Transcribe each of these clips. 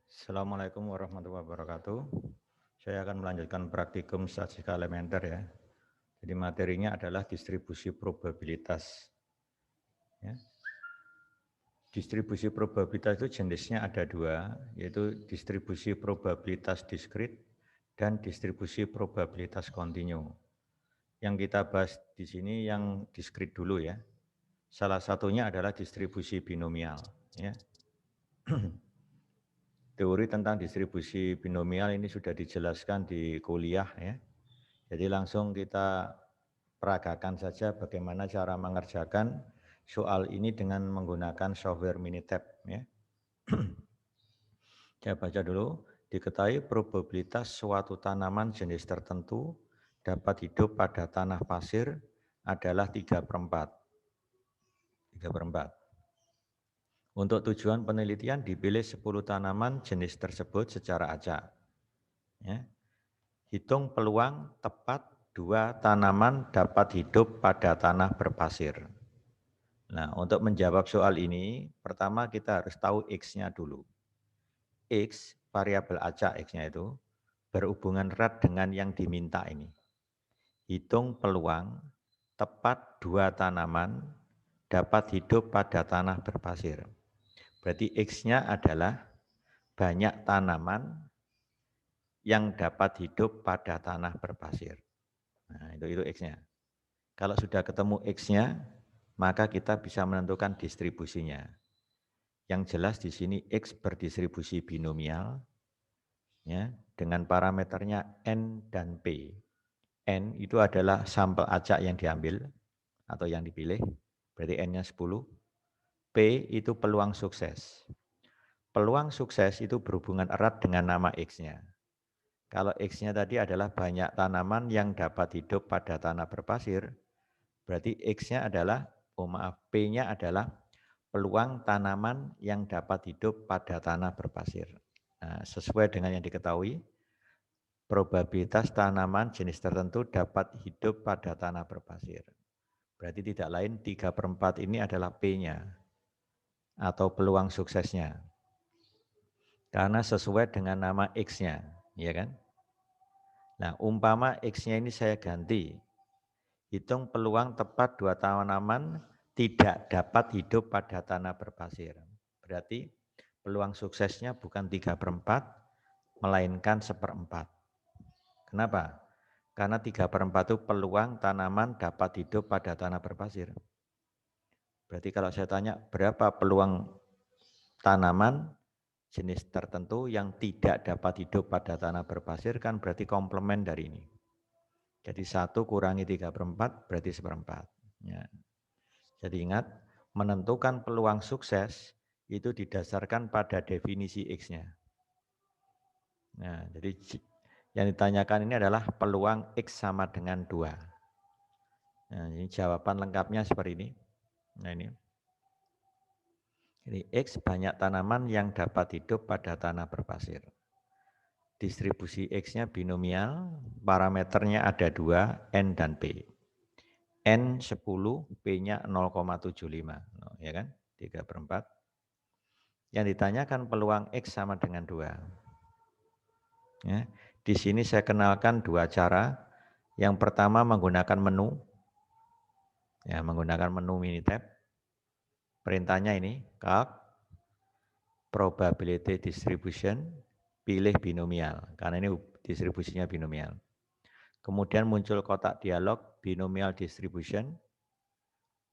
Assalamualaikum warahmatullahi wabarakatuh. Saya akan melanjutkan praktikum statistika elementer ya. Jadi materinya adalah distribusi probabilitas. Ya. Distribusi probabilitas itu jenisnya ada dua, yaitu distribusi probabilitas diskrit dan distribusi probabilitas kontinu. Yang kita bahas di sini yang diskrit dulu ya. Salah satunya adalah distribusi binomial. Ya. Teori tentang distribusi binomial ini sudah dijelaskan di kuliah ya. Jadi langsung kita peragakan saja bagaimana cara mengerjakan soal ini dengan menggunakan software Minitab ya. Saya baca dulu. Diketahui probabilitas suatu tanaman jenis tertentu dapat hidup pada tanah pasir adalah 3/4. 3/4. Untuk tujuan penelitian dipilih 10 tanaman jenis tersebut secara acak. Ya. Hitung peluang tepat 2 tanaman dapat hidup pada tanah berpasir. Nah, untuk menjawab soal ini, pertama kita harus tahu X-nya dulu. X, variabel acak X-nya itu, berhubungan erat dengan yang diminta ini. Hitung peluang tepat 2 tanaman dapat hidup pada tanah berpasir. Berarti X-nya adalah banyak tanaman yang dapat hidup pada tanah berpasir. Nah, itu X-nya. Kalau sudah ketemu X-nya, maka kita bisa menentukan distribusinya. Yang jelas di sini X berdistribusi binomial, ya, dengan parameternya N dan P. N itu adalah sampel acak yang diambil atau yang dipilih, berarti N-nya 10. P itu peluang sukses. Peluang sukses itu berhubungan erat dengan nama X-nya. Kalau X-nya tadi adalah banyak tanaman yang dapat hidup pada tanah berpasir, berarti X-nya adalah, P-nya adalah peluang tanaman yang dapat hidup pada tanah berpasir. Nah, sesuai dengan yang diketahui, probabilitas tanaman jenis tertentu dapat hidup pada tanah berpasir. Berarti tidak lain 3/4 ini adalah P-nya atau peluang suksesnya. Karena sesuai dengan nama X-nya, ya kan? Nah, umpama X-nya ini saya ganti. Hitung peluang tepat 2 tanaman tidak dapat hidup pada tanah berpasir. Berarti peluang suksesnya bukan 3/4, melainkan 1/4. Kenapa? Karena 3/4 itu peluang tanaman dapat hidup pada tanah berpasir. Berarti kalau saya tanya berapa peluang tanaman jenis tertentu yang tidak dapat hidup pada tanah berpasir, kan berarti komplement dari ini. Jadi 1 kurangi 3/4 berarti 1/4. Ya. Jadi ingat, menentukan peluang sukses itu didasarkan pada definisi X-nya. Nah, jadi yang ditanyakan ini adalah peluang X sama dengan 2. Nah, ini jawaban lengkapnya seperti ini. Nah, ini. Jadi X banyak tanaman yang dapat hidup pada tanah berpasir. Distribusi X-nya binomial, parameternya ada 2, N dan P. N 10, P-nya 0,75, ya kan? 3/4. Yang ditanyakan peluang X sama dengan 2. Ya. Di sini saya kenalkan 2 cara. Yang pertama menggunakan menu. Ya, menggunakan menu Minitab. Perintahnya ini, calc, probability distribution, pilih binomial, karena ini distribusinya binomial. Kemudian muncul kotak dialog binomial distribution,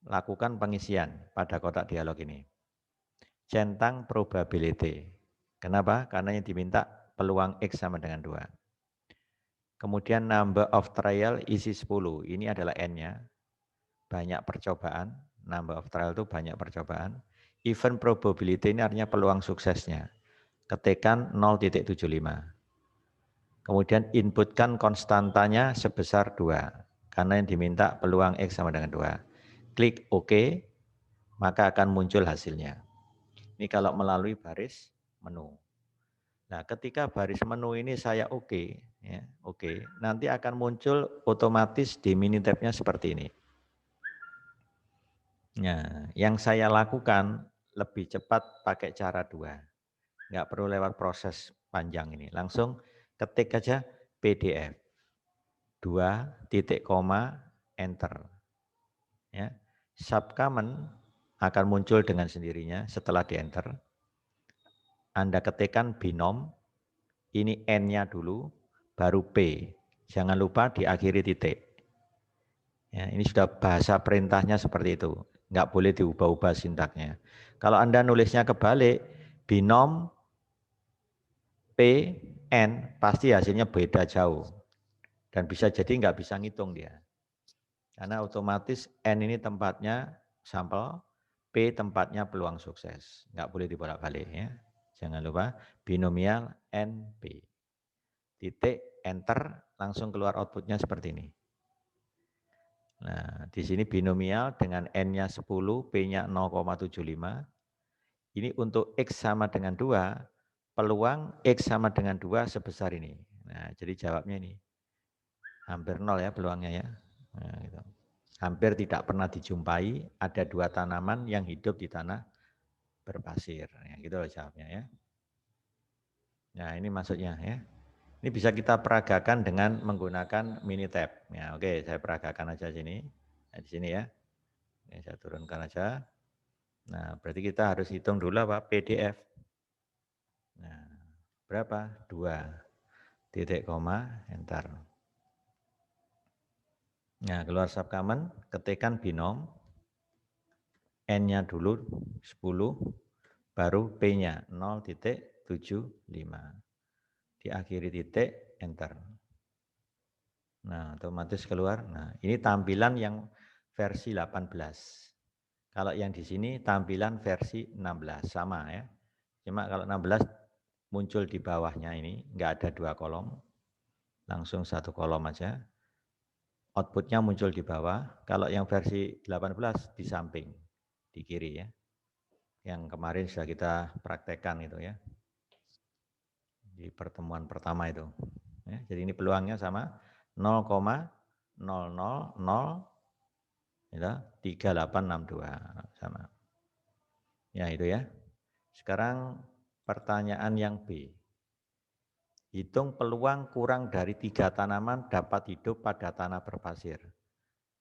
lakukan pengisian pada kotak dialog ini. Centang probability. Kenapa? Karena yang diminta peluang X sama dengan 2. Kemudian number of trial isi 10. Ini adalah N-nya. Banyak percobaan. Number of trial itu banyak percobaan. Event probability ini artinya peluang suksesnya. Ketikkan 0,75. Kemudian inputkan konstantanya sebesar 2. Karena yang diminta peluang X sama dengan 2. Klik OK, maka akan muncul hasilnya. Ini kalau melalui baris menu. Nah, ketika baris menu ini saya oke, ya, oke, nanti akan muncul otomatis di Minitab-nya seperti ini. Nah, yang saya lakukan lebih cepat pakai cara 2. Nggak perlu lewat proses panjang ini. Langsung ketik aja PDF. 2 titik koma, enter. Ya. Subcommon akan muncul dengan sendirinya setelah di-enter. Anda ketikkan binom, ini N-nya dulu, baru P. Jangan lupa diakhiri titik. Ya, ini sudah bahasa perintahnya seperti itu. Nggak boleh diubah-ubah sintaknya. Kalau Anda nulisnya kebalik, binom P, N, pasti hasilnya beda jauh. Dan bisa jadi nggak bisa ngitung dia. Karena otomatis N ini tempatnya sampel, P tempatnya peluang sukses. Nggak boleh dibolak-balik ya. Jangan lupa binomial NP. Titik, enter, langsung keluar outputnya seperti ini. Nah, di sini binomial dengan N-nya 10, P-nya 0,75. Ini untuk X sama dengan 2, peluang X sama dengan 2 sebesar ini. Nah, jadi jawabnya ini. Hampir 0 ya peluangnya ya. Nah, gitu. Hampir tidak pernah dijumpai ada 2 tanaman yang hidup di tanah berpasir. Ya, gitu loh jawabnya ya. Nah, ini maksudnya ya. Ini bisa kita peragakan dengan menggunakan Minitab. Ya, oke, saya peragakan aja sini. Nah, di sini ya. Ini saya turunkan aja. Nah, berarti kita harus hitung dulu apa? PDF. Nah, berapa? 2 titik koma, enter. Nah, keluar subcommon, ketikkan binom, N-nya dulu 10, baru P-nya 0,75. Diakhiri titik, enter. Nah, otomatis keluar. Nah, ini tampilan yang versi 18. Kalau yang di sini tampilan versi 16, sama ya. Cuma kalau 16 muncul di bawahnya ini, nggak ada 2 kolom, langsung 1 kolom aja. Outputnya muncul di bawah. Kalau yang versi 18 di samping, di kiri ya. Yang kemarin sudah kita praktekkan itu ya. Di pertemuan pertama itu. Ya, jadi ini peluangnya sama 0,0003862 sama. Ya itu ya. Sekarang pertanyaan yang B. Hitung peluang kurang dari 3 tanaman dapat hidup pada tanah berpasir.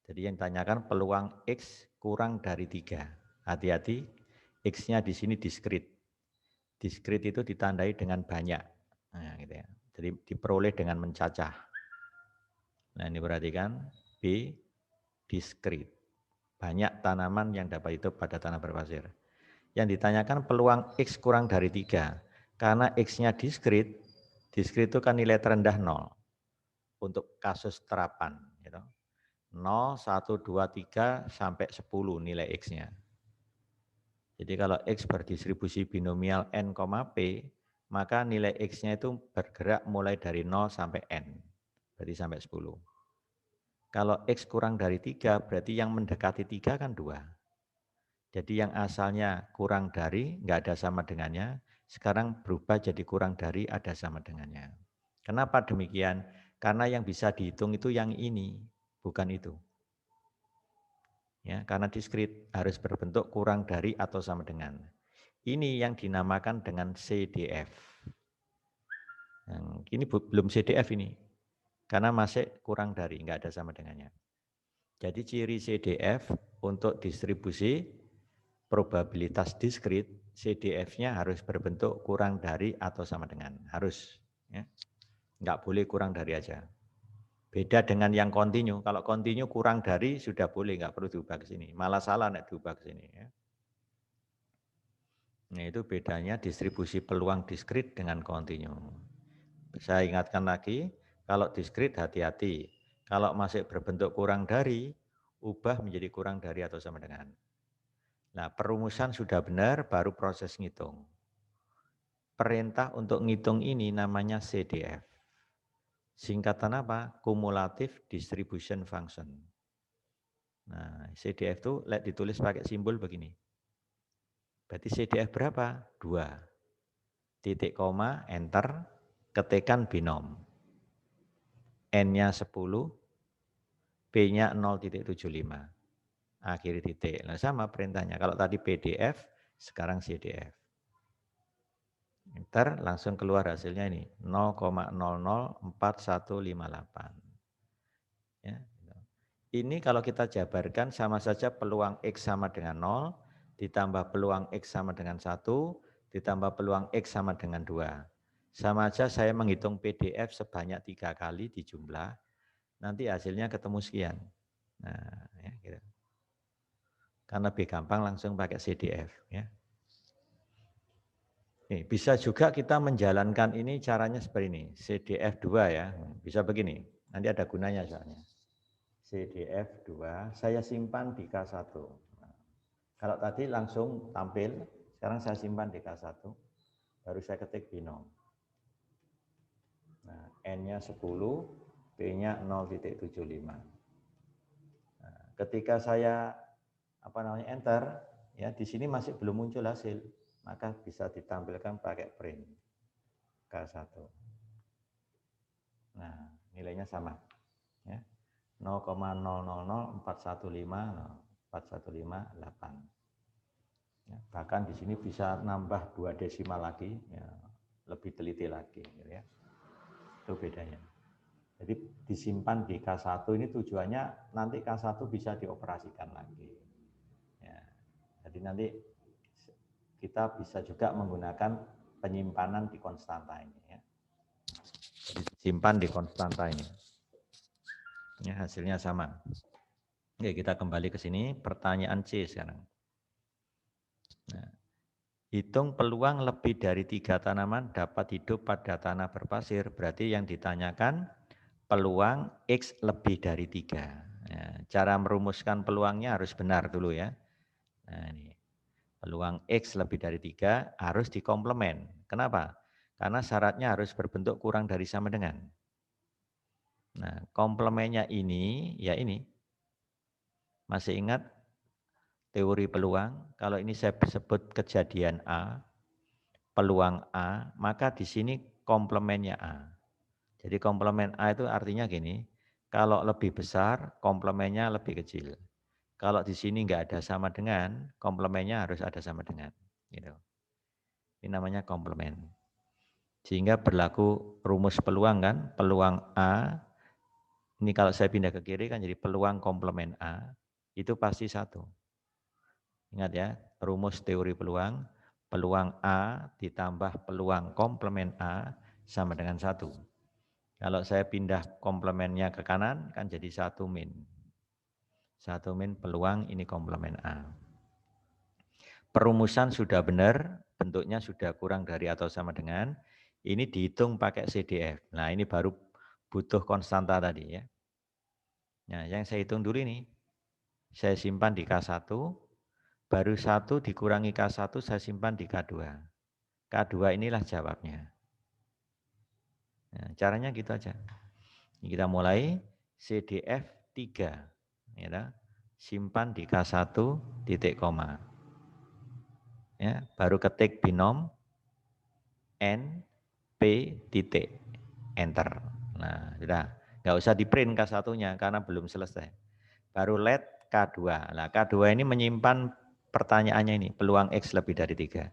Jadi yang ditanyakan peluang X kurang dari 3. Hati-hati, X-nya di sini diskrit. Diskrit itu ditandai dengan banyak. Nah, gitu ya. Jadi diperoleh dengan mencacah. Nah ini perhatikan, B, diskrit. Banyak tanaman yang dapat hidup pada tanah berpasir. Yang ditanyakan peluang X kurang dari 3. Karena X-nya diskrit, diskrit itu kan nilai terendah 0. Untuk kasus terapan. Gitu. 0, 1, 2, 3, sampai 10 nilai X-nya. Jadi kalau X berdistribusi binomial N, P, maka nilai X-nya itu bergerak mulai dari 0 sampai N. Berarti sampai 10. Kalau X kurang dari 3, berarti yang mendekati 3 kan 2. Jadi yang asalnya kurang dari, nggak ada sama dengannya, sekarang berubah jadi kurang dari, ada sama dengannya. Kenapa demikian? Karena yang bisa dihitung itu yang ini, bukan itu. Ya, karena diskrit harus berbentuk kurang dari atau sama dengan. Ini yang dinamakan dengan CDF. Ini belum CDF ini, karena masih kurang dari, nggak ada sama dengannya. Jadi ciri CDF untuk distribusi probabilitas diskrit, CDF-nya harus berbentuk kurang dari atau sama dengan, harus. Ya. Nggak boleh kurang dari aja. Beda dengan yang kontinu. Kalau kontinu kurang dari sudah boleh, nggak perlu diubah ke sini. Malah salah nek diubah ke sini. Ya. Nah itu bedanya distribusi peluang diskrit dengan kontinu. Saya ingatkan lagi, kalau diskrit hati-hati. Kalau masih berbentuk kurang dari, ubah menjadi kurang dari atau sama dengan. Nah perumusan sudah benar, baru proses ngitung. Perintah untuk ngitung ini namanya CDF. Singkatan apa? Cumulative Distribution Function. Nah, CDF itu ditulis pakai simbol begini. Berarti CDF berapa? 2. Titik koma, enter, ketikkan binom. N-nya 10, P-nya 0,75. Akhiri titik. Nah, sama perintahnya. Kalau tadi PDF, sekarang CDF. Enter, langsung keluar hasilnya ini 0,004158. Ya. Ini kalau kita jabarkan sama saja peluang X sama dengan 0, ditambah peluang X sama dengan 1, ditambah peluang X sama dengan 2. Sama aja saya menghitung PDF sebanyak 3 kali di jumlah, nanti hasilnya ketemu sekian. Nah, ya, gitu. Karena lebih gampang langsung pakai CDF. Ya. Nih, bisa juga kita menjalankan ini caranya seperti ini, CDF2 ya, bisa begini, nanti ada gunanya soalnya. CDF2, saya simpan di K1. Nah, kalau tadi langsung tampil, sekarang saya simpan di K1, baru saya ketik binom. Nah, N-nya 10, P-nya 0,75. Nah, ketika saya enter, ya di sini masih belum muncul hasil, maka bisa ditampilkan pakai print K1. Nah, nilainya sama, ya. 0,004158. Ya, bahkan di sini bisa nambah 2 desimal lagi, ya, lebih teliti lagi, gitu ya. Itu bedanya. Jadi disimpan di K1 ini tujuannya nanti K1 bisa dioperasikan lagi. Ya, jadi nanti kita bisa juga menggunakan penyimpanan di konstanta ini. Ya. Simpan di konstanta ini. Ya, hasilnya sama. Oke, kita kembali ke sini, pertanyaan C sekarang. Nah, hitung peluang lebih dari 3 tanaman dapat hidup pada tanah berpasir, berarti yang ditanyakan peluang X lebih dari 3. Ya, cara merumuskan peluangnya harus benar dulu ya. Nah, ini. Peluang X lebih dari 3 harus dikomplemen. Kenapa? Karena syaratnya harus berbentuk kurang dari sama dengan. Nah, komplemennya ini, ya ini. Masih ingat teori peluang? Kalau ini saya sebut kejadian A, peluang A, maka di sini komplemennya A. Jadi komplemen A itu artinya gini, kalau lebih besar, komplemennya lebih kecil. Kalau di sini nggak ada sama dengan, komplemennya harus ada sama dengan. Gitu. Ini namanya komplemen. Sehingga berlaku rumus peluang kan, peluang A, ini kalau saya pindah ke kiri kan jadi peluang komplemen A, itu pasti 1. Ingat ya, rumus teori peluang, peluang A ditambah peluang komplemen A sama dengan 1. Kalau saya pindah komplemennya ke kanan, kan jadi 1 min. 1 min peluang ini komplemen A. Perumusan sudah benar, bentuknya sudah kurang dari atau sama dengan, ini dihitung pakai CDF. Nah ini baru butuh konstanta tadi ya. Nah yang saya hitung dulu ini, saya simpan di K1, baru 1 dikurangi K1 saya simpan di K2. K2 inilah jawabnya. Nah, caranya gitu aja. Ini kita mulai CDF 3. Ya, simpan di K1 titik koma. Ya, baru ketik binom N P titik enter. Nah, sudah nggak usah di print K1-nya karena belum selesai. Baru let K2. Nah, K2 ini menyimpan pertanyaannya ini, peluang X lebih dari 3.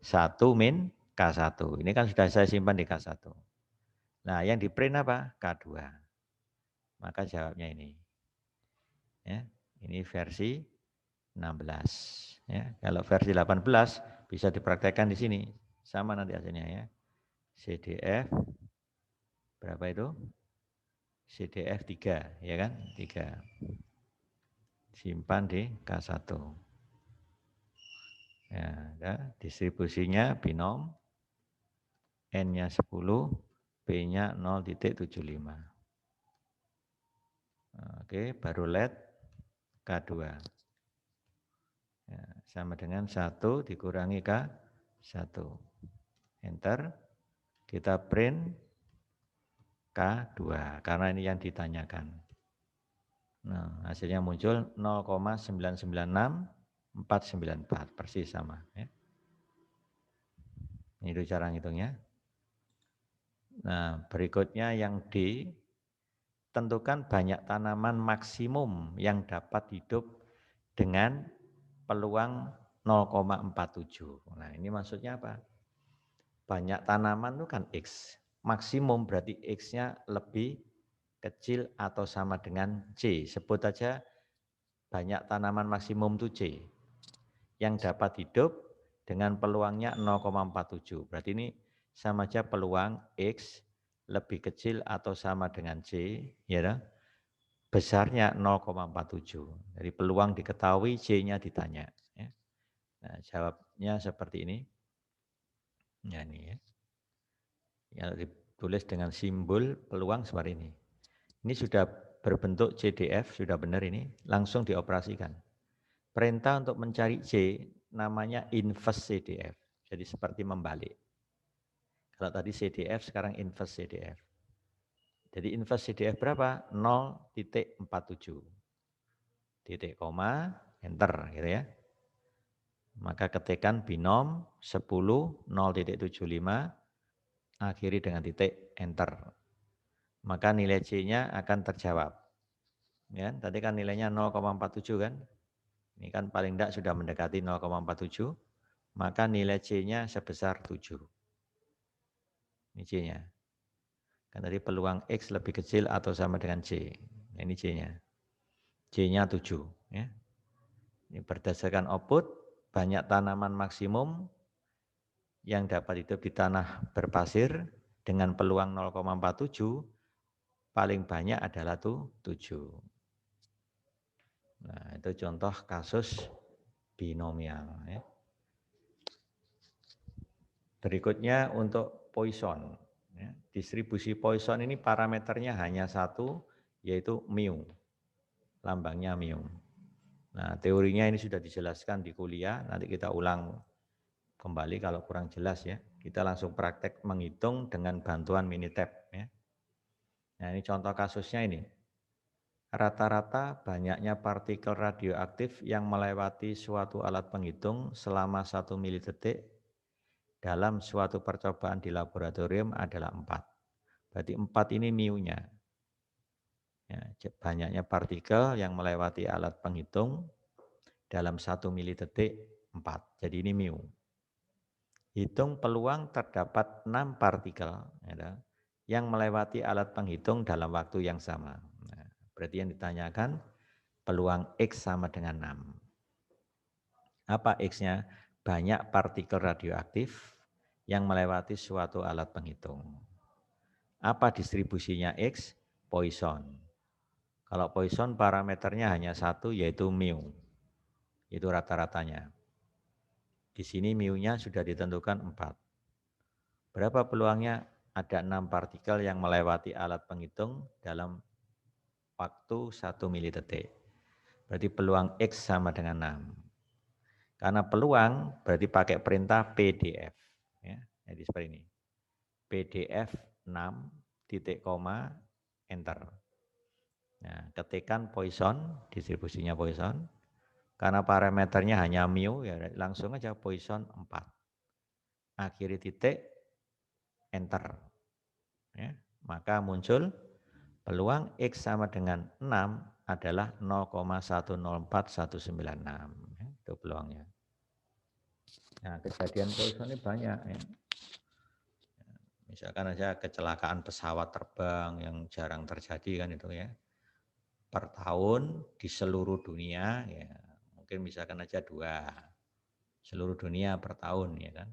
1 min K1. Ini kan sudah saya simpan di K1. Nah, yang di print apa? K2. Maka jawabnya ini. Ya, ini versi 16. Ya, kalau versi 18 bisa dipraktekkan di sini. Sama nanti hasilnya ya. CDF berapa itu? CDF 3, ya kan? 3. Simpan di K1. Ya, distribusinya binom, N-nya 10, P-nya 0,75. Oke, baru let K2. Ya, sama dengan 1 dikurangi K1. Enter, kita print K2, karena ini yang ditanyakan. Nah, hasilnya muncul 0,996494, persis sama. Ya. Ini itu cara ngitungnya. Nah, berikutnya yang D, tentukan banyak tanaman maksimum yang dapat hidup dengan peluang 0,47. Nah, ini maksudnya apa? banyak tanaman itu kan X. Maksimum berarti X-nya lebih kecil atau sama dengan C. Sebut aja banyak tanaman maksimum itu C. Yang dapat hidup dengan peluangnya 0,47. Berarti ini sama aja peluang X lebih kecil atau sama dengan C, ya kan? Besarnya 0,47. Jadi peluang diketahui, C-nya ditanya. Ya. Nah, jawabnya seperti ini. Ya, ini ya. Yang ditulis dengan simbol peluang seperti ini. Ini sudah berbentuk CDF, sudah benar ini, langsung dioperasikan. Perintah untuk mencari C namanya inverse CDF. Jadi seperti membalik. Kalau tadi CDF, sekarang inverse CDF. Jadi inverse CDF berapa? 0,47. Titik koma, enter gitu ya. Maka ketikkan binom 10, 0,75, akhiri dengan titik, enter. Maka nilai C-nya akan terjawab. Ya, tadi kan nilainya 0,47 kan? Ini kan paling tidak sudah mendekati 0,47, maka nilai C-nya sebesar 7. Ini C-nya. Kan tadi peluang X lebih kecil atau sama dengan C. Nah, ini C-nya. C-nya 7. Ya. Ini berdasarkan output, banyak tanaman maksimum yang dapat hidup di tanah berpasir dengan peluang 0,47, paling banyak adalah 7. Nah, itu contoh kasus binomial. Ya. Berikutnya untuk Poisson. Ya. Distribusi Poisson ini parameternya hanya satu, yaitu mu. Lambangnya mu. Nah, teorinya ini sudah dijelaskan di kuliah, nanti kita ulang kembali kalau kurang jelas ya. Kita langsung praktek menghitung dengan bantuan Minitab. Ya. Nah, ini contoh kasusnya ini. Rata-rata banyaknya partikel radioaktif yang melewati suatu alat penghitung selama 1 milidetik dalam suatu percobaan di laboratorium adalah 4. Berarti 4 ini mu-nya. Ya, banyaknya partikel yang melewati alat penghitung dalam 1 milidetik 4. Jadi ini mu. Hitung peluang terdapat 6 partikel ya, yang melewati alat penghitung dalam waktu yang sama. Nah, berarti yang ditanyakan peluang X sama dengan 6. Apa X-nya? Banyak partikel radioaktif yang melewati suatu alat penghitung. Apa distribusinya X? Poisson. Kalau Poisson parameternya hanya satu, yaitu mu. Itu rata-ratanya. Di sini mu-nya sudah ditentukan 4. Berapa peluangnya? Ada 6 partikel yang melewati alat penghitung dalam waktu 1 milidetik. Berarti peluang X sama dengan 6. Karena peluang berarti pakai perintah PDF. Ya, jadi seperti ini. PDF 6, titik koma, enter. Nah, ketikkan Poisson, distribusinya Poisson. Karena parameternya hanya mu, ya langsung aja Poisson 4. Akhiri titik, enter. Ya, maka muncul peluang X sama dengan 6 adalah 0,104196. Ya, itu peluangnya. Nah, kejadian Poisson ini banyak. Ya. Misalkan aja kecelakaan pesawat terbang yang jarang terjadi kan itu ya. Per tahun di seluruh dunia ya mungkin misalkan aja 2 seluruh dunia per tahun ya kan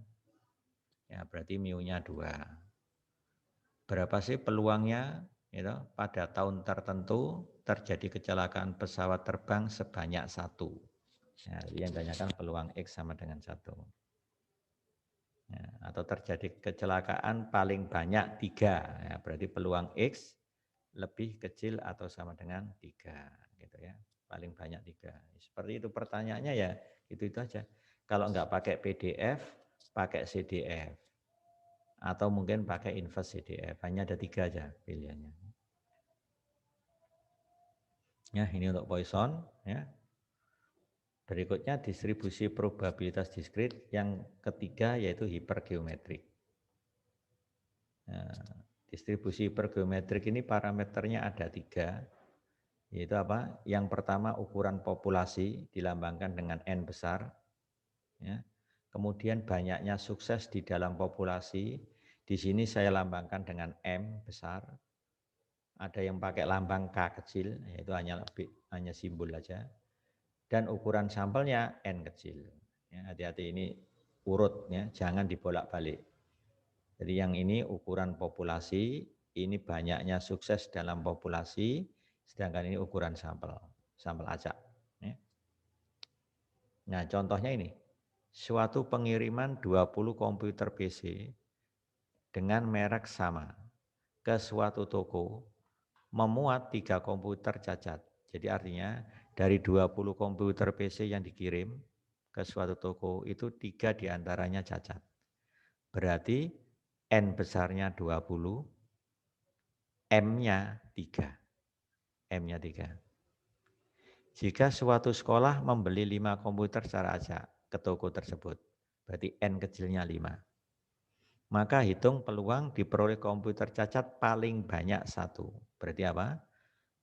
ya berarti mu-nya 2. Berapa sih peluangnya gitu, pada tahun tertentu terjadi kecelakaan pesawat terbang sebanyak 1. Ya, yang ditanyakan peluang X sama dengan 1. Ya, atau terjadi kecelakaan paling banyak 3 ya, berarti peluang X lebih kecil atau sama dengan 3 gitu ya. Paling banyak 3. Seperti itu pertanyaannya ya, itu aja. Kalau enggak pakai PDF, pakai CDF. Atau mungkin pakai inverse CDF. Hanya ada 3 aja pilihannya. Ya, ini untuk Poisson ya. Berikutnya distribusi probabilitas diskrit yang ketiga yaitu hipergeometrik. Nah, distribusi hipergeometrik ini parameternya ada 3. Yaitu apa? Yang pertama ukuran populasi dilambangkan dengan N besar. Ya. kemudian banyaknya sukses di dalam populasi. Di sini saya lambangkan dengan M besar. Ada yang pakai lambang K kecil, yaitu hanya simbol aja. Dan ukuran sampelnya N kecil. Ya, hati-hati ini urut, ya, jangan dibolak-balik. Jadi yang ini ukuran populasi, ini banyaknya sukses dalam populasi, sedangkan ini ukuran sampel acak. Ya. Nah contohnya ini, suatu pengiriman 20 komputer PC dengan merek sama ke suatu toko memuat 3 komputer cacat. Jadi artinya dari 20 komputer PC yang dikirim ke suatu toko itu 3 diantaranya cacat. Berarti N besarnya 20, M-nya 3. M-nya 3. Jika suatu sekolah membeli 5 komputer secara acak ke toko tersebut, berarti N kecilnya 5. Maka hitung peluang diperoleh komputer cacat paling banyak 1. Berarti apa?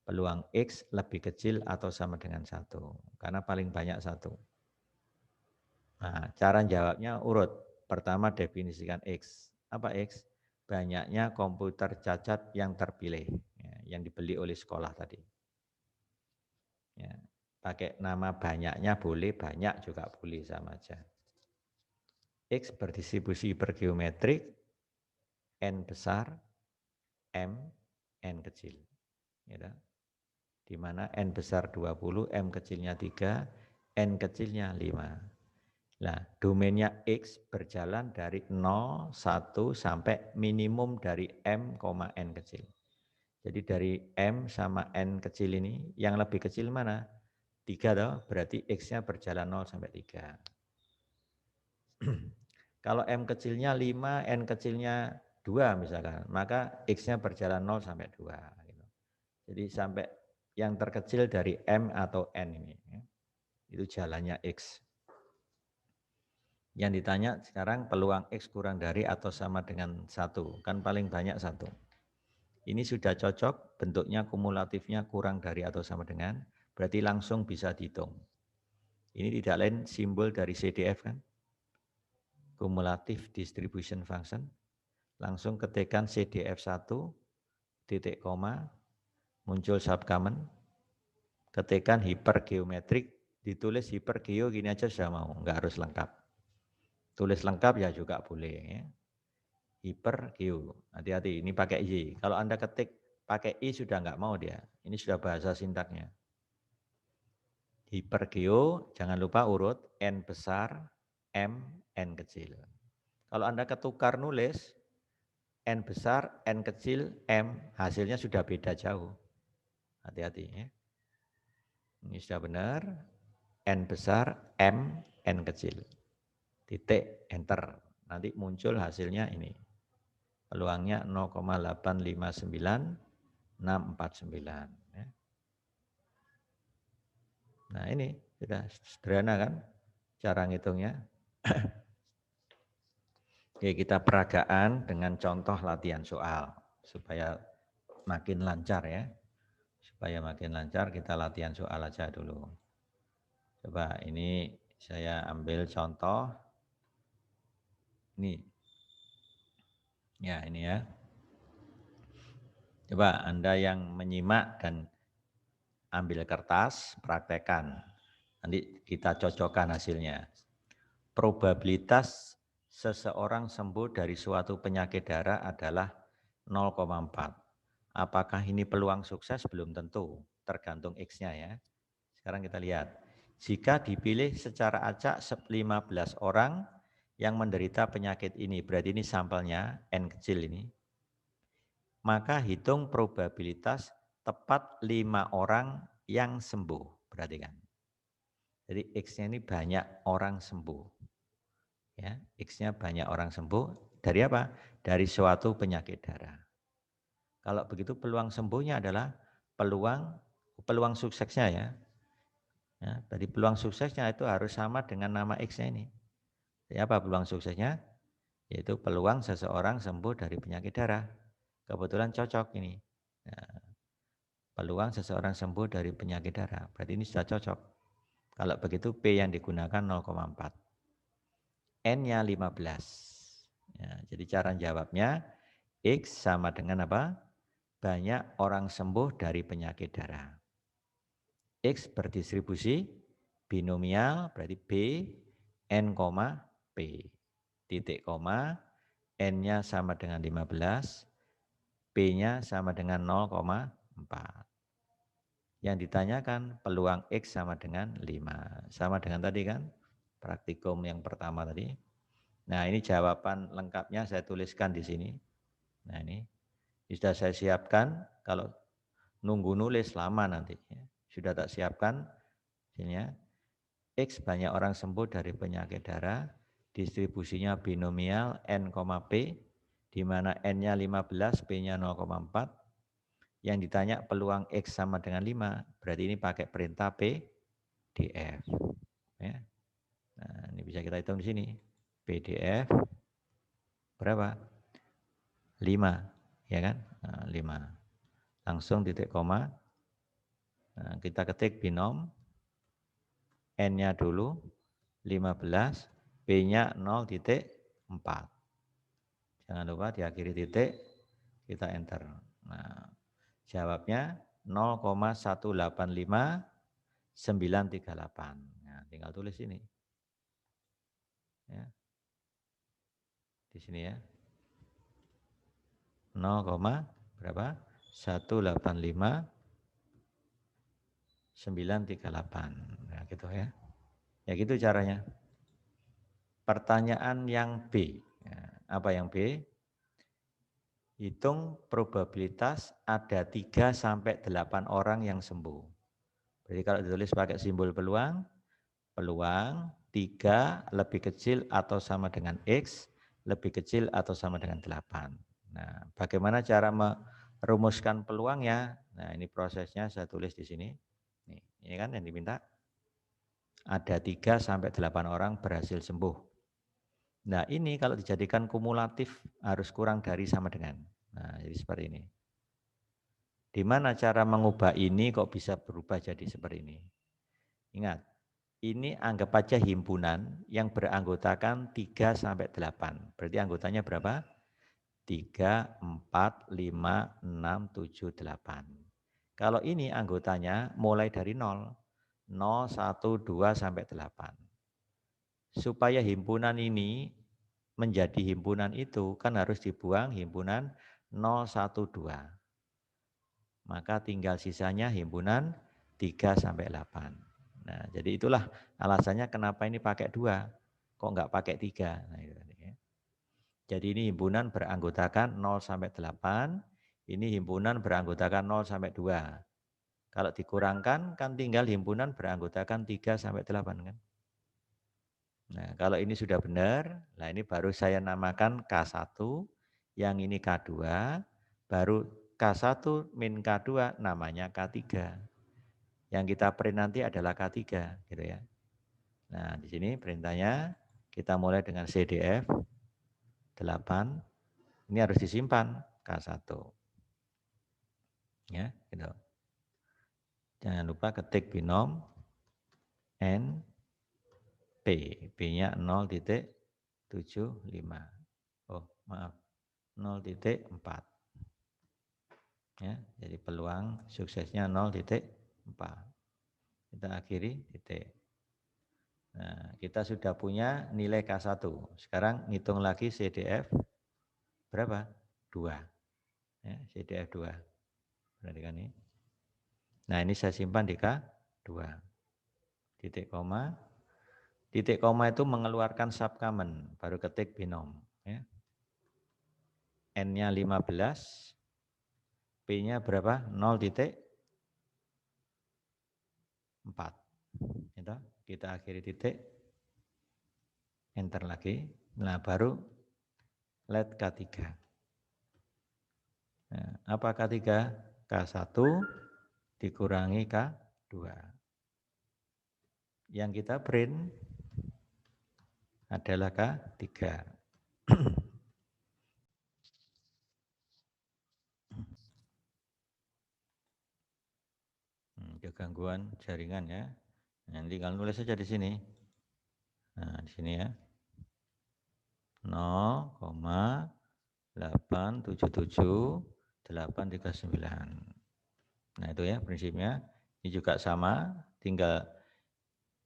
Peluang X lebih kecil atau sama dengan 1. Karena paling banyak 1. Nah, cara jawabnya urut. Pertama definisikan X. Apa X? Banyaknya komputer cacat yang terpilih, ya, yang dibeli oleh sekolah tadi. Ya, pakai nama banyaknya boleh, banyak juga boleh, sama aja. X berdistribusi bergeometrik, N besar, M, N kecil. Ya, di mana N besar 20, M kecilnya 3, N kecilnya 5. Nah, domainnya X berjalan dari 0, 1 sampai minimum dari M, N kecil. Jadi dari M sama N kecil ini, yang lebih kecil mana? 3 toh, berarti X-nya berjalan 0 sampai 3. Kalau M kecilnya 5, N kecilnya 2 misalkan, maka X-nya berjalan 0 sampai 2. Gitu. Jadi sampai yang terkecil dari M atau N ini, ya, itu jalannya X. Yang ditanya sekarang peluang X kurang dari atau sama dengan 1, kan paling banyak 1. Ini sudah cocok, bentuknya kumulatifnya kurang dari atau sama dengan, berarti langsung bisa dihitung. Ini tidak lain simbol dari CDF kan, cumulative distribution function. Langsung ketikkan CDF1, titik koma, muncul subcommon, ketikkan hipergeometrik, ditulis hipergeo gini aja sudah mau, nggak harus lengkap. Tulis lengkap ya juga boleh. Ya. Hipergeo, hati-hati ini pakai Y. Kalau Anda ketik pakai I sudah nggak mau dia, ini sudah bahasa sintaknya. Hipergeo, jangan lupa urut N besar, M, N kecil. Kalau Anda ketukar nulis, N besar, N kecil, M, hasilnya sudah beda jauh. Hati-hati ya. Ini sudah benar, N besar, M, N kecil. Titik, enter. Nanti muncul hasilnya ini. Peluangnya 0,859649. Ya. Nah ini sudah sederhana kan cara ngitungnya. Oke, kita peragaan dengan contoh latihan soal supaya makin lancar ya. Supaya makin lancar kita latihan soal aja dulu. Coba ini saya ambil contoh. Ini. Ya, ini ya. Coba Anda yang menyimak dan ambil kertas, praktekkan. Nanti kita cocokkan hasilnya. Probabilitas seseorang sembuh dari suatu penyakit darah adalah 0,4. Apakah ini peluang sukses? Belum tentu, tergantung X-nya ya. Sekarang kita lihat. Jika dipilih secara acak 15 orang yang menderita penyakit ini, berarti ini sampelnya, N kecil ini, maka hitung probabilitas tepat 5 orang yang sembuh. Perhatikan. Jadi X-nya ini banyak orang sembuh. Ya, X-nya banyak orang sembuh dari apa? Dari suatu penyakit darah. Kalau begitu peluang sembuhnya adalah peluang suksesnya ya. Ya, tadi peluang suksesnya itu harus sama dengan nama X-nya ini. Jadi apa peluang suksesnya? Yaitu peluang seseorang sembuh dari penyakit darah. Kebetulan cocok ini. Nah, peluang seseorang sembuh dari penyakit darah. Berarti ini sudah cocok. Kalau begitu P yang digunakan 0,4. N-nya 15. Ya, jadi cara jawabnya, X sama dengan apa? Banyak orang sembuh dari penyakit darah. X berdistribusi binomial, berarti B, N, P. Titik koma, N-nya sama dengan 15, P-nya sama dengan 0,4. Yang ditanyakan peluang X sama dengan 5. Sama dengan tadi kan, praktikum yang pertama tadi. Nah ini jawaban lengkapnya saya tuliskan di sini. Nah ini sudah saya siapkan, kalau nunggu nulis lama nanti. Sudah tak siapkan, sini ya. X banyak orang sembuh dari penyakit darah, distribusinya binomial N, P, di mana N-nya 15, P-nya 0,4. Yang ditanya peluang X sama dengan 5, berarti ini pakai perintah PDF. Ya. Nah, ini bisa kita hitung di sini. PDF berapa? 5, ya kan? Nah, 5. Langsung titik koma. Nah, kita ketik binom. N-nya dulu 15, B-nya 0,4. Jangan lupa diakhiri titik, kita enter. Nah, jawabnya 0,185938. Nah, tinggal tulis ini. Ya. Di sini ya. 0, berapa? 185,938. Nah, gitu ya. Ya gitu caranya. Pertanyaan yang B. Ya, apa yang B? Hitung probabilitas ada 3 sampai 8 orang yang sembuh. Jadi kalau ditulis pakai simbol peluang, peluang 3 lebih kecil atau sama dengan X, lebih kecil atau sama dengan 8. Nah, bagaimana cara merumuskan peluangnya? Nah, ini prosesnya saya tulis di sini. Nih, ini kan yang diminta. Ada 3 sampai 8 orang berhasil sembuh. Nah, ini kalau dijadikan kumulatif harus kurang dari sama dengan. Nah, jadi seperti ini. Di mana cara mengubah ini kok bisa berubah jadi seperti ini? Ingat, ini anggap aja himpunan yang beranggotakan 3 sampai 8. Berarti anggotanya berapa? 3, 4, 5, 6, 7, 8. Kalau ini anggotanya mulai dari 0. 0, 1, 2 sampai 8. Supaya himpunan ini menjadi himpunan itu kan harus dibuang himpunan 0, 1, 2. Maka tinggal sisanya himpunan 3 sampai 8. Nah, jadi itulah alasannya kenapa ini pakai 2, kok enggak pakai 3. Nah, itu ya. Jadi ini himpunan beranggotakan 0 sampai 8, ini himpunan beranggotakan 0 sampai 2. Kalau dikurangkan kan tinggal himpunan beranggotakan 3 sampai 8 kan. Nah, kalau ini sudah benar, nah ini baru saya namakan K1, yang ini K2, baru K1 min K2 namanya K3. Yang kita print nanti adalah K3, gitu ya. Nah, di sini perintahnya kita mulai dengan CDF 8. Ini harus disimpan K1. Ya, gitu. Jangan lupa ketik binom N P. P-nya 0,75. Oh, maaf. 0,4. Ya, jadi peluang suksesnya 0,4. Kita akhiri titik. Nah, kita sudah punya nilai K1. Sekarang ngitung lagi CDF berapa? 2. Ya, CDF 2. Perhatikan ini. Nah, ini saya simpan di K2. Titik koma. Titik koma itu mengeluarkan subcommon, baru ketik binom. Ya. N-nya 15, P-nya berapa? 0,4. Gitu. Kita akhiri titik, enter lagi. Nah, baru let K3. Nah, apa K3? K1 dikurangi K2. Yang kita print adalah K3. Ada gangguan jaringan ya. Nanti kalau nulis saja di sini. Nah, di sini ya. 0,877,839. Nah itu ya prinsipnya. Ini juga sama, tinggal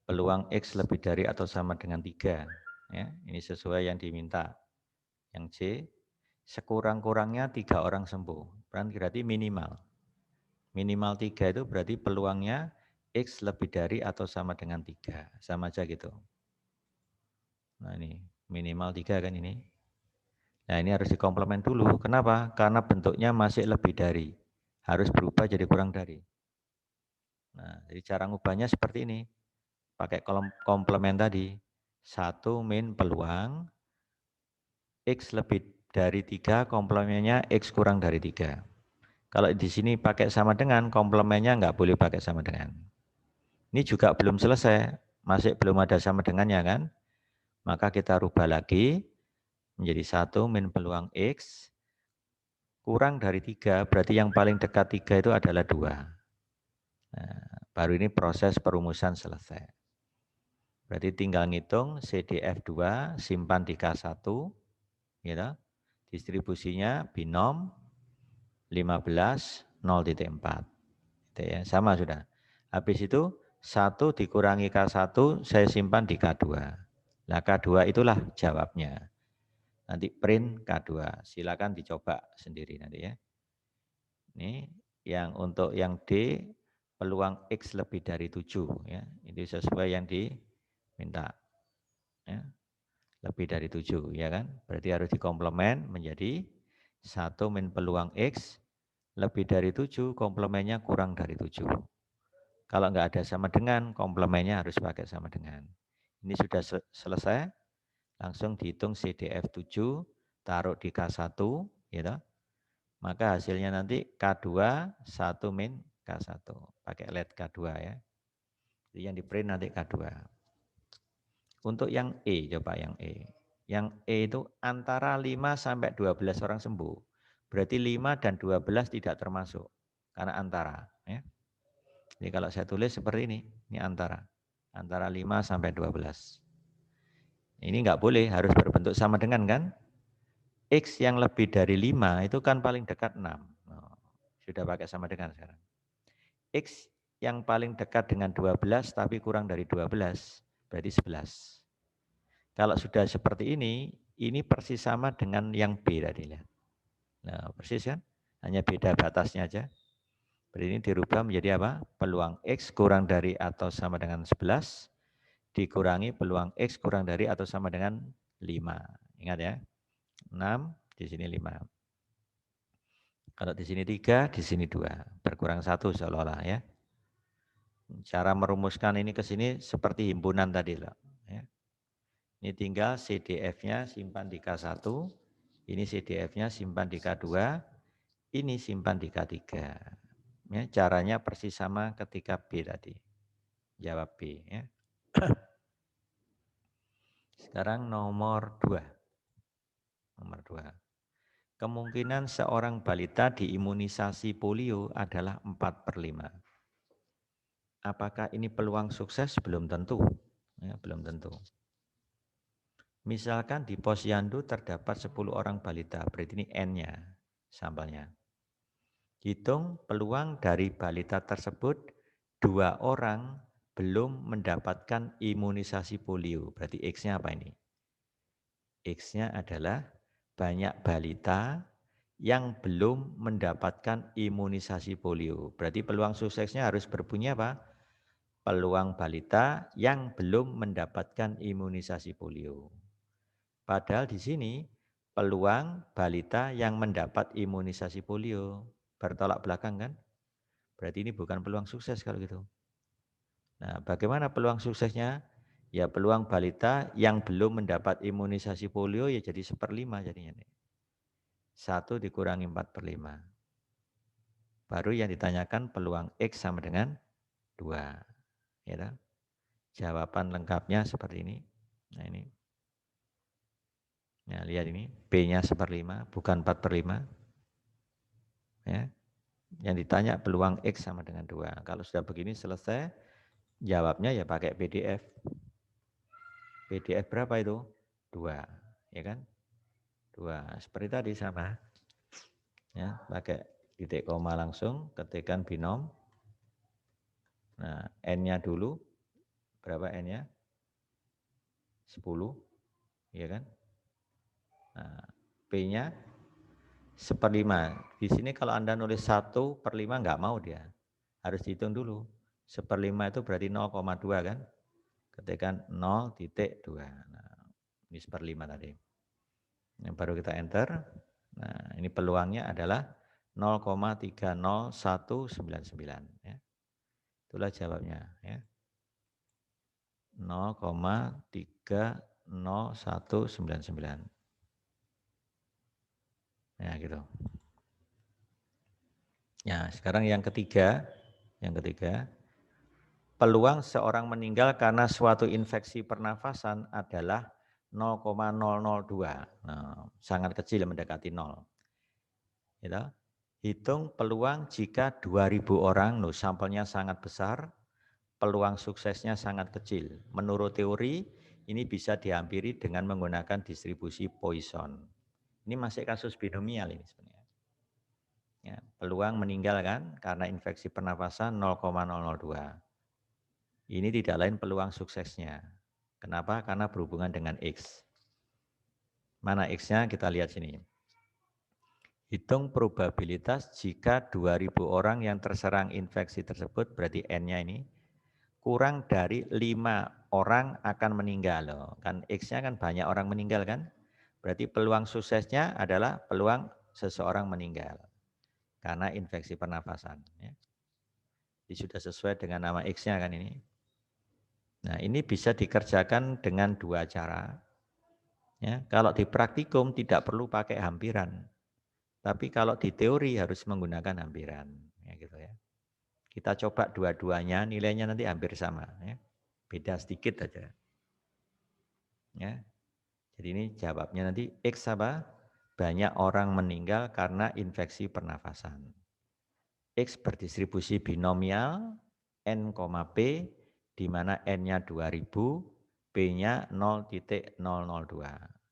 peluang X lebih dari atau sama dengan 3. Ya, ini sesuai yang diminta. Yang C, sekurang-kurangnya 3 orang sembuh. Berarti minimal. Minimal 3 itu berarti peluangnya X lebih dari atau sama dengan 3. Sama aja gitu. Nah ini minimal 3 kan ini. Nah ini harus dikomplement dulu. Kenapa? Karena bentuknya masih lebih dari. Harus berubah jadi kurang dari. Nah jadi cara ngubahnya seperti ini. Pakai komplement tadi. 1 min peluang. X lebih dari 3, komplemennya X kurang dari 3. Kalau di sini pakai sama dengan, komplemennya nggak boleh pakai sama dengan. Ini juga belum selesai. Masih belum ada sama dengannya kan. Maka kita rubah lagi. Menjadi 1 min peluang X kurang dari 3, berarti yang paling dekat 3 itu adalah 2. Nah, baru ini proses perumusan selesai. Berarti tinggal ngitung CDF2 simpan di K1, gitu. Distribusinya binom 15 0,4. Gitu ya, sama sudah. Habis itu 1 dikurangi K1 saya simpan di K2. Nah K2 itulah jawabnya. Nanti print K2. Silakan dicoba sendiri nanti ya. Ini yang untuk yang D peluang X lebih dari 7 ya. Itu sesuai yang diminta. Ya. Lebih dari 7 ya kan. Berarti harus dikomplement menjadi 1 min peluang X lebih dari 7, komplemennya kurang dari 7. Kalau enggak ada sama dengan, komplemennya harus pakai sama dengan. Ini sudah selesai. Langsung dihitung CDF 7, taruh di K1, gitu. Maka hasilnya nanti K2 1 min K1. Pakai LED K2 ya. Jadi yang di print nanti K2. Untuk yang E, coba yang E. Yang E itu antara 5 sampai 12 orang sembuh. Berarti 5 dan 12 tidak termasuk. Karena antara. Ya. Jadi kalau saya tulis seperti ini antara. Antara 5 sampai 12. Ini enggak boleh, harus berbentuk sama dengan kan. X yang lebih dari 5 itu kan paling dekat 6. Oh, sudah pakai sama dengan sekarang. X yang paling dekat dengan 12 tapi kurang dari 12 berarti 11. Kalau sudah seperti ini persis sama dengan yang B tadi lihat. Nah, persis kan? Hanya beda batasnya aja. Berarti ini dirubah menjadi apa? Peluang X kurang dari atau sama dengan 11 dikurangi peluang X kurang dari atau sama dengan 5. Ingat ya. 6, di sini 5. Kalau di sini 3, di sini 2. Berkurang 1 seolah-olah ya. Cara merumuskan ini ke sini seperti himpunan tadi loh. Ya. Ini tinggal CDF-nya simpan di K1. Ini CDF-nya simpan di K2. Ini simpan di K3. Ya, caranya persis sama ketika B tadi. Jawab B. Ya. Sekarang nomor 2. Nomor 2. Kemungkinan seorang balita diimunisasi polio adalah 4/5. Apakah ini peluang sukses? Belum tentu. Ya, belum tentu. Misalkan di posyandu terdapat 10 orang balita, berarti ini N-nya, sampelnya. Hitung peluang dari balita tersebut 2 orang belum mendapatkan imunisasi polio. Berarti X-nya apa ini? X-nya adalah banyak balita yang belum mendapatkan imunisasi polio. Berarti peluang suksesnya harus berbunyi apa? Peluang balita yang belum mendapatkan imunisasi polio. Padahal di sini peluang balita yang mendapat imunisasi polio. Bertolak belakang kan? Berarti ini bukan peluang sukses kalau gitu. Nah, bagaimana peluang suksesnya? Ya peluang balita yang belum mendapat imunisasi polio ya jadi 1/5 jadinya. 1 dikurangi 4/5. Baru yang ditanyakan peluang X sama dengan 2. Ya, jawaban lengkapnya seperti ini. Nah ini. Nah lihat ini, B-nya 1/5 bukan 4/5. Ya. Yang ditanya peluang X sama dengan 2. Kalau sudah begini selesai, jawabnya ya pakai PDF. PDF berapa itu? 2, ya kan? 2. Seperti tadi sama. Ya, pakai titik koma langsung, ketikkan binom. Nah, N-nya dulu. Berapa N-nya? 10. Ya kan? Nah, P-nya 1/5. Di sini kalau Anda nulis 1/5 nggak mau dia. Harus dihitung dulu. 1/5 itu berarti 0,2 kan? Ketikkan 0,2. Nah, ini 1/5 tadi. Yang baru kita enter. Nah, ini peluangnya adalah 0,30199 ya. Itulah jawabnya ya. 0,30199. Ya gitu. Ya, sekarang yang ketiga, peluang seorang meninggal karena suatu infeksi pernafasan adalah 0,002. Nah, sangat kecil mendekati 0. Gitu. Hitung peluang jika 2000 orang, sampelnya sangat besar, peluang suksesnya sangat kecil. Menurut teori, ini bisa dihampiri dengan menggunakan distribusi Poisson. Ini masih kasus binomial ini sebenarnya. Ya, peluang meninggal kan karena infeksi pernafasan 0,002. Ini tidak lain peluang suksesnya. Kenapa? Karena berhubungan dengan X. Mana X-nya? Kita lihat sini. Hitung probabilitas jika 2000 orang yang terserang infeksi tersebut, berarti N-nya ini, kurang dari 5 orang akan meninggal. Loh. Kan X-nya kan banyak orang meninggal kan? Berarti peluang suksesnya adalah peluang seseorang meninggal karena infeksi pernafasan. Ya. Ini sudah sesuai dengan nama X-nya kan ini. Nah ini bisa dikerjakan dengan 2 cara. Ya, kalau di praktikum tidak perlu pakai hampiran. Tapi kalau di teori harus menggunakan hampiran. Ya, gitu ya. Kita coba dua-duanya, nilainya nanti hampir sama. Ya. Beda sedikit aja. Ya. Jadi ini jawabnya nanti X apa? Banyak orang meninggal karena infeksi pernafasan. X berdistribusi binomial N, P, di mana N-nya 2000, P-nya 0,002.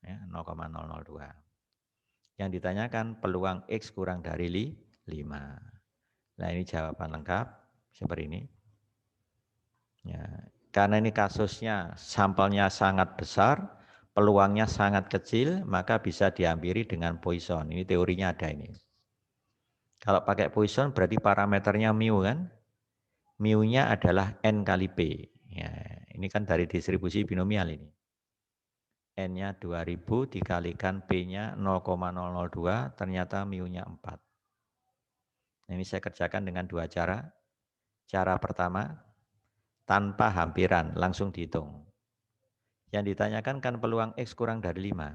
Ya, 0,002. Yang ditanyakan peluang X kurang dari 5. Nah ini jawaban lengkap seperti ini. Ya, karena ini kasusnya sampelnya sangat besar, peluangnya sangat kecil, maka bisa dihampiri dengan Poisson. Ini teorinya ada ini. Kalau pakai Poisson berarti parameternya mu kan? Mu-nya adalah N kali P. Ya, ini kan dari distribusi binomial ini. N-nya 2000 dikalikan P-nya 0,002, ternyata mu-nya 4. Nah, ini saya kerjakan dengan 2 cara. Cara pertama, tanpa hampiran, langsung dihitung. Yang ditanyakan kan peluang X kurang dari 5.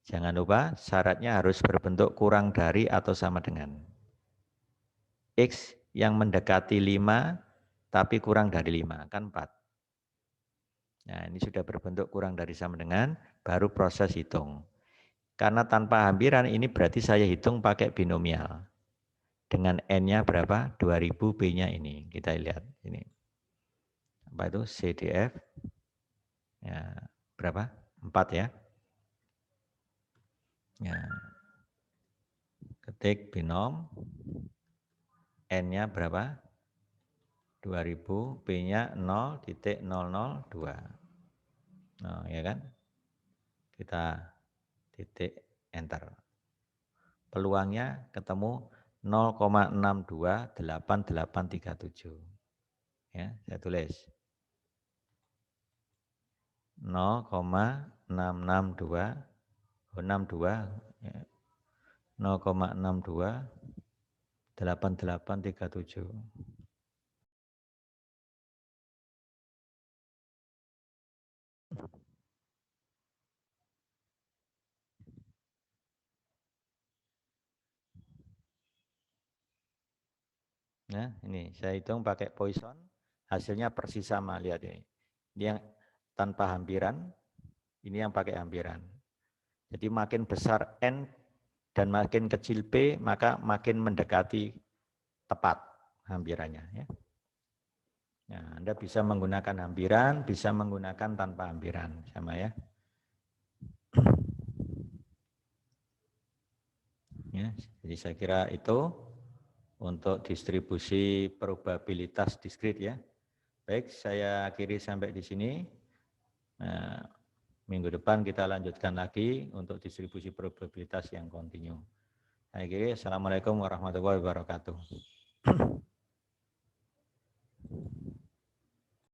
Jangan lupa syaratnya harus berbentuk kurang dari atau sama dengan. X yang mendekati 5, tapi kurang dari 5, kan 4. Nah ini sudah berbentuk kurang dari sama dengan, baru proses hitung. Karena tanpa hampiran ini berarti saya hitung pakai binomial. Dengan N-nya berapa? 2000, B-nya ini. Kita lihat ini. Apa itu? CDF. Ya, berapa? 4 ya. Ya. Ketik binom. N-nya berapa? 2000, B-nya 0,002. Nah, ya kan? Kita titik enter. Peluangnya ketemu 0,628837. Ya, saya tulis. 0,662 ya. 0,628837. Nah, ini saya hitung pakai Poisson, hasilnya persis sama, lihat ini. Ini yang tanpa hampiran, ini yang pakai hampiran. Jadi makin besar N dan makin kecil P, maka makin mendekati tepat hampirannya. Ya. Nah, Anda bisa menggunakan hampiran, bisa menggunakan tanpa hampiran, sama ya. Ya, jadi saya kira itu untuk distribusi probabilitas diskrit ya. Baik, saya akhiri sampai di sini. Nah, minggu depan kita lanjutkan lagi untuk distribusi probabilitas yang kontinu. Assalamualaikum warahmatullahi wabarakatuh.